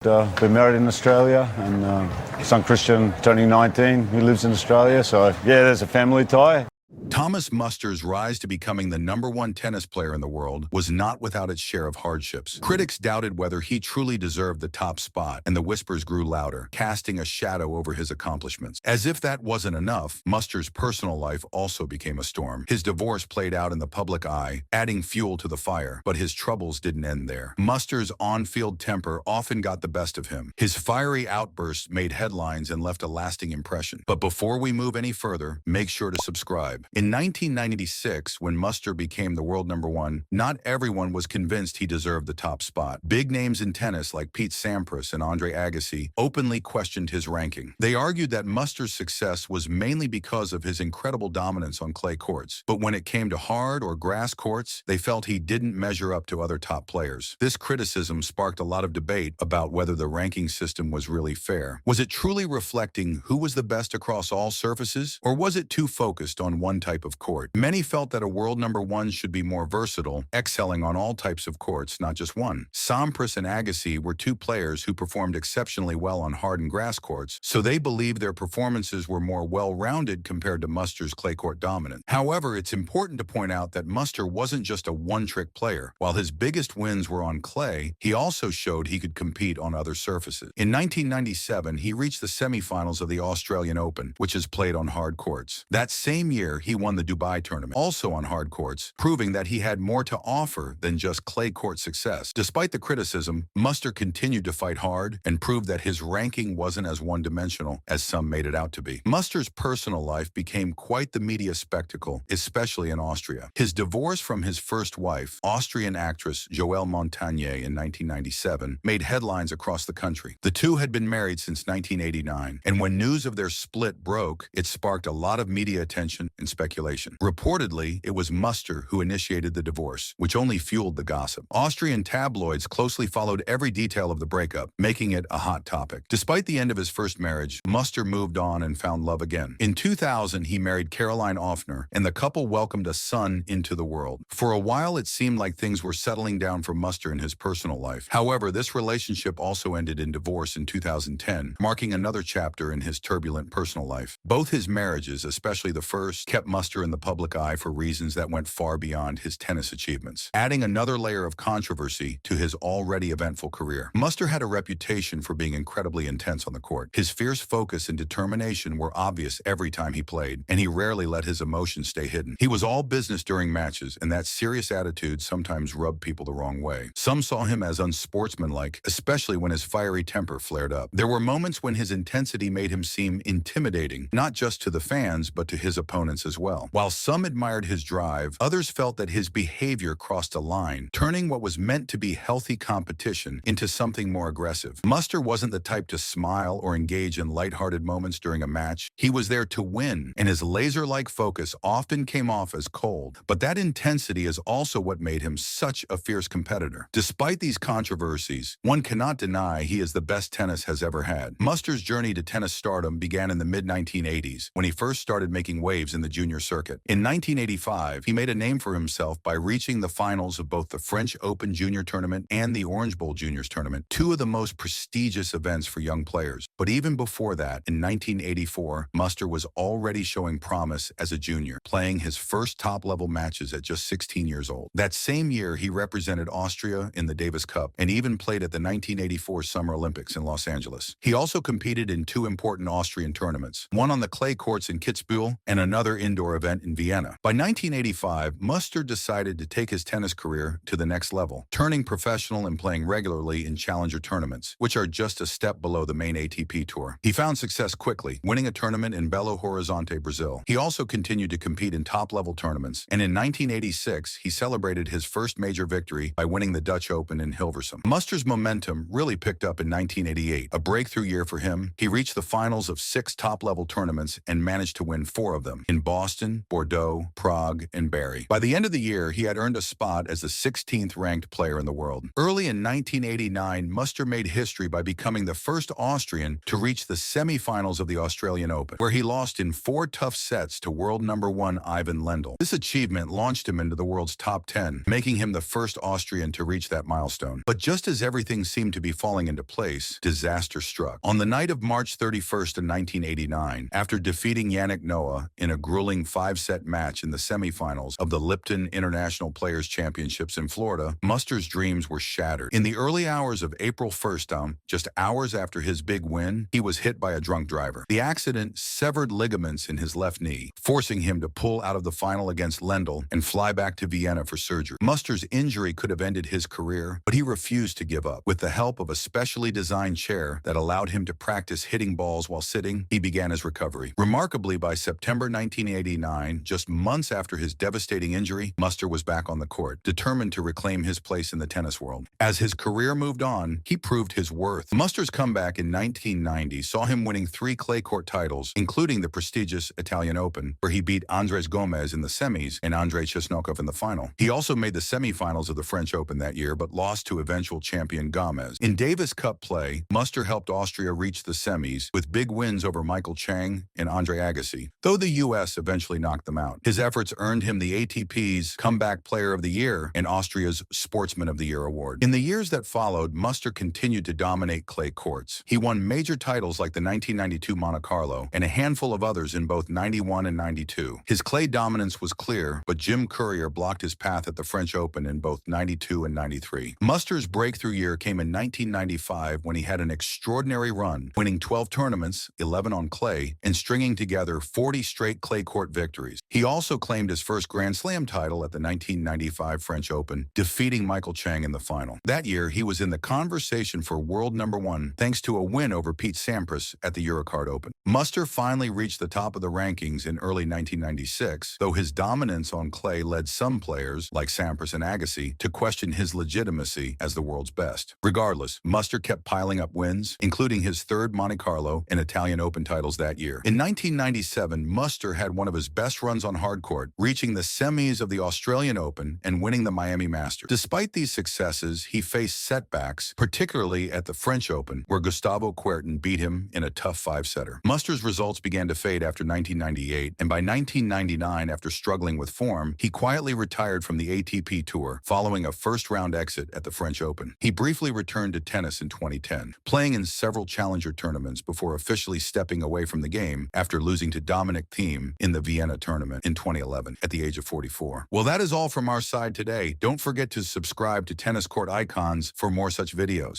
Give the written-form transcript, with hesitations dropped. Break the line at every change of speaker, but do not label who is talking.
Been married in Australia, and son Christian, turning 19, he lives in Australia, so yeah, there's a family tie.
Thomas Muster's rise to becoming the #1 tennis player in the world was not without its share of hardships. Critics doubted whether he truly deserved the top spot, and the whispers grew louder, casting a shadow over his accomplishments. As if that wasn't enough, Muster's personal life also became a storm. His divorce played out in the public eye, adding fuel to the fire, but his troubles didn't end there. Muster's on-field temper often got the best of him. His fiery outbursts made headlines and left a lasting impression. But before we move any further, make sure to subscribe. In 1996, when Muster became the world #1, not everyone was convinced he deserved the top spot. Big names in tennis like Pete Sampras and Andre Agassi openly questioned his ranking. They argued that Muster's success was mainly because of his incredible dominance on clay courts. But when it came to hard or grass courts, they felt he didn't measure up to other top players. This criticism sparked a lot of debate about whether the ranking system was really fair. Was it truly reflecting who was the best across all surfaces, or was it too focused on one type of court? Many felt that a world #1 should be more versatile, excelling on all types of courts, not just one. Sampras and Agassi were two players who performed exceptionally well on hard and grass courts, so they believed their performances were more well-rounded compared to Muster's clay court dominance. However, it's important to point out that Muster wasn't just a one-trick player. While his biggest wins were on clay, he also showed he could compete on other surfaces. In 1997, he reached the semifinals of the Australian Open, which is played on hard courts. That same year, he won the Dubai tournament, also on hard courts, proving that he had more to offer than just clay court success. Despite the criticism, Muster continued to fight hard and proved that his ranking wasn't as one-dimensional as some made it out to be. Muster's personal life became quite the media spectacle, especially in Austria. His divorce from his first wife, Austrian actress Joelle Montagne, in 1997, made headlines across the country. The two had been married since 1989, and when news of their split broke, it sparked a lot of media attention and speculation. Reportedly, it was Muster who initiated the divorce, which only fueled the gossip. Austrian tabloids closely followed every detail of the breakup, making it a hot topic. Despite the end of his first marriage, Muster moved on and found love again. In 2000, he married Caroline Offner, and the couple welcomed a son into the world. For a while, it seemed like things were settling down for Muster in his personal life. However, this relationship also ended in divorce in 2010, marking another chapter in his turbulent personal life. Both his marriages, especially the first, kept Muster in the public eye for reasons that went far beyond his tennis achievements, adding another layer of controversy to his already eventful career. Muster had a reputation for being incredibly intense on the court. His fierce focus and determination were obvious every time he played, and he rarely let his emotions stay hidden. He was all business during matches, and that serious attitude sometimes rubbed people the wrong way. Some saw him as unsportsmanlike, especially when his fiery temper flared up. There were moments when his intensity made him seem intimidating, not just to the fans, but to his opponents as well. While some admired his drive, others felt that his behavior crossed a line, turning what was meant to be healthy competition into something more aggressive. Muster wasn't the type to smile or engage in lighthearted moments during a match. He was there to win, and his laser-like focus often came off as cold. But that intensity is also what made him such a fierce competitor. Despite these controversies, one cannot deny he is the best tennis has ever had. Muster's journey to tennis stardom began in the mid-1980s, when he first started making waves in the junior circuit. In 1985, he made a name for himself by reaching the finals of both the French Open Junior Tournament and the Orange Bowl Juniors Tournament, two of the most prestigious events for young players. But even before that, in 1984, Muster was already showing promise as a junior, playing his first top-level matches at just 16 years old. That same year, he represented Austria in the Davis Cup and even played at the 1984 Summer Olympics in Los Angeles. He also competed in two important Austrian tournaments, one on the clay courts in Kitzbühel and another indoor event in Vienna. By 1985, Muster decided to take his tennis career to the next level, turning professional and playing regularly in challenger tournaments, which are just a step below the main ATP Tour. He found success quickly, winning a tournament in Belo Horizonte, Brazil. He also continued to compete in top-level tournaments, and in 1986, he celebrated his first major victory by winning the Dutch Open in Hilversum. Muster's momentum really picked up in 1988, a breakthrough year for him. He reached the finals of 6 top-level tournaments and managed to win 4 of them, in Boston, Boston, Bordeaux, Prague, and Bari. By the end of the year, he had earned a spot as the 16th ranked player in the world. Early in 1989, Muster made history by becoming the first Austrian to reach the semifinals of the Australian Open, where he lost in 4 tough sets to world number 1 Ivan Lendl. This achievement launched him into the world's top 10, making him the first Austrian to reach that milestone. But just as everything seemed to be falling into place, disaster struck. On the night of March 31st of 1989, after defeating Yannick Noah in a grueling 5-set match in the semifinals of the Lipton International Players Championships in Florida, Muster's dreams were shattered. In the early hours of April 1st, just hours after his big win, he was hit by a drunk driver. The accident severed ligaments in his left knee, forcing him to pull out of the final against Lendl and fly back to Vienna for surgery. Muster's injury could have ended his career, but he refused to give up. With the help of a specially designed chair that allowed him to practice hitting balls while sitting, he began his recovery. Remarkably, by September 1989, just months after his devastating injury, Muster was back on the court, determined to reclaim his place in the tennis world. As his career moved on, he proved his worth. Muster's comeback in 1990 saw him winning 3 clay court titles, including the prestigious Italian Open, where he beat Andres Gomez in the semis and Andrei Chesnokov in the final. He also made the semifinals of the French Open that year, but lost to eventual champion Gomez. In Davis Cup play, Muster helped Austria reach the semis with big wins over Michael Chang and Andre Agassi, though the U.S. eventually knocked them out. His efforts earned him the ATP's Comeback Player of the Year and Austria's Sportsman of the Year award. In the years that followed, Muster continued to dominate clay courts. He won major titles like the 1992 Monte Carlo and a handful of others in both 91 and 92. His clay dominance was clear, but Jim Courier blocked his path at the French Open in both 92 and 93. Muster's breakthrough year came in 1995 when he had an extraordinary run, winning 12 tournaments, 11 on clay, and stringing together 40 straight clay court victories. He also claimed his first Grand Slam title at the 1995 French Open, defeating Michael Chang in the final. That year, he was in the conversation for world number 1 thanks to a win over Pete Sampras at the Eurocard Open. Muster finally reached the top of the rankings in early 1996, though his dominance on clay led some players, like Sampras and Agassi, to question his legitimacy as the world's best. Regardless, Muster kept piling up wins, including his 3rd Monte Carlo and Italian Open titles that year. In 1997, Muster had one of his best runs on hard court, reaching the semis of the Australian Open and winning the Miami Masters. Despite these successes, he faced setbacks, particularly at the French Open, where Gustavo Kuerten beat him in a tough 5-setter. Muster's results began to fade after 1998, and by 1999, after struggling with form, he quietly retired from the ATP Tour, following a first-round exit at the French Open. He briefly returned to tennis in 2010, playing in several challenger tournaments before officially stepping away from the game after losing to Dominic Thiem in the Vienna tournament in 2011 at the age of 44. Well, that is all from our side today. Don't forget to subscribe to Tennis Court Icons for more such videos.